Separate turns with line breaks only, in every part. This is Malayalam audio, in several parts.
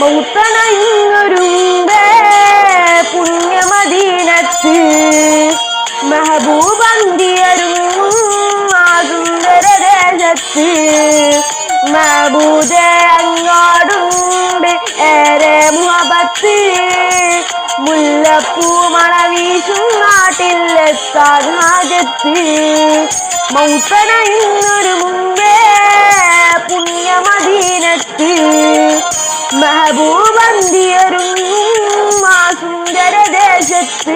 മൗത്തണയുന്നൊരുമ്പേ പുണ്യമദീനത്ത് മെഹബൂബന്തിയരും സുന്ദരദേശത്ത് മഹബൂദേ അങ്ങോടുണ്ട് ഏറെ മുഹബത്ത് മുല്ലപ്പൂ മണവീശും നാട്ടിലെത്താൻ ഹാജത്ത് മൗത്തണയുന്നൊരു മുമ്പേ പുണ്യമദീനത്ത് മെഹബൂബന്തിയരും സുന്ദരദേശത്ത്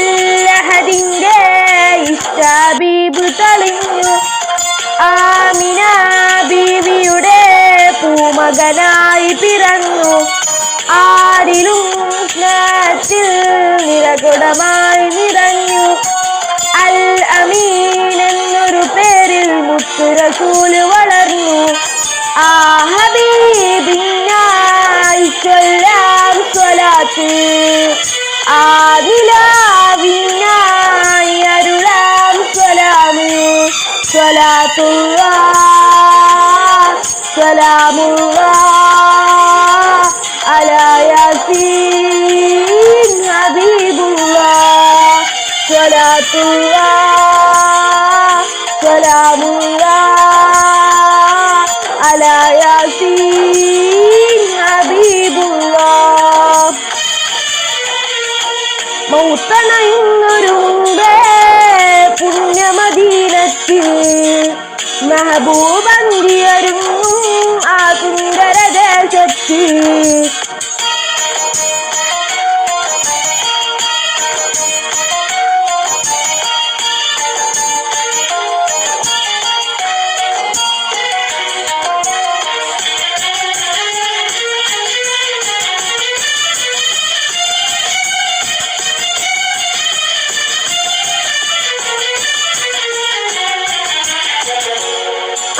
ആലമില്ലഹദിന്റെ ഇഷ്ടബീബ് തെളിഞ്ഞു ആമിന ബീവിയുടെ പൂമകനായി പിറന്നു ആരിലും സ്നേഹത്തിൽ നിറകുടമായി നിറഞ്ഞു അൽ അമീൻ എന്നൊരു പേരിൽ മുത്തു റസൂൽ വളർന്നു ആ ഹബീബിനായി ചൊല്ലാം സ്വലാത്ത് ആദിലാവിനായി അരുളാം സ്വലാമ് സ്വലാത്തുല്ലാഹ് സലാമുല്ലാഹ് അലാ യാസീൻ ഹബീബുല്ലാഹ് സ്വലാത്തുല്ലാഹ് സലാമുല്ലാഹ് അലാ യാസീൻ ഹബീബുല്ലാഹ് മൗത്തണയുന്നൊരു മുമ്പേ പുണ്യമദീനത്ത് മെഹബൂബന്തിയരും സുന്ദരദേശത്ത്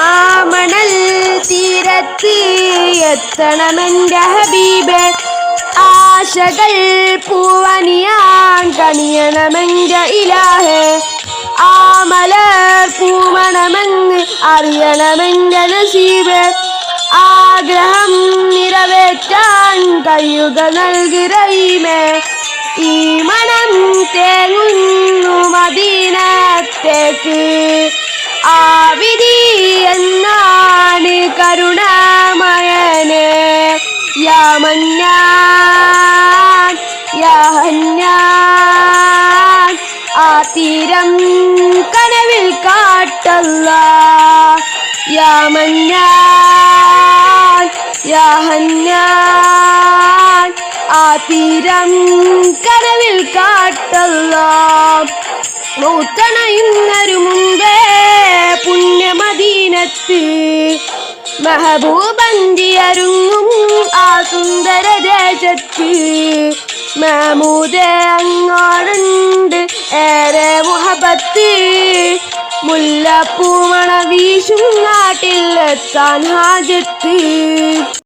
ആ മണൽ തീരത്ത് എത്തണമെന്റെ ഹബീബേ ആശകൾ പൂവനിയാൻ കണിയണമെന്റെ ഇലാഹേ ആ മലർ പൂമണമെന്ന് അറിയണമെന്റെ നസീബേ ആഗ്രഹം നിറവേറ്റാൻ കഴിയുക നൽകി റഹീമേ ഈ മണം തേങ്ങുന്നു മദീനത്തേക്ക് ആ വിധി എന്നാണ് കരുണാമയനെ യാ മന്നാൻ യാ ഹന്നാൻ ആ തീരം കനവിൽ കാട്ടല്ലാഹ് യാ മന്നാൻ യാ ഹന്നാൻ ആ തീരം കനവിൽ കാട്ടല്ലാഹ് മൗത്തണയുന്നൊരു മുമ്പേ പുണ്യമദീനത്ത് മെഹബൂബന്തിയരുങ്ങും ആ സുന്ദരദേശത്ത് മഹമൂദേ അങ്ങോടുണ്ട് ഏറെ മുഹബത്ത് മുല്ലപ്പൂ മണവീശും നാട്ടിലെത്താൻ ഹാജത്ത്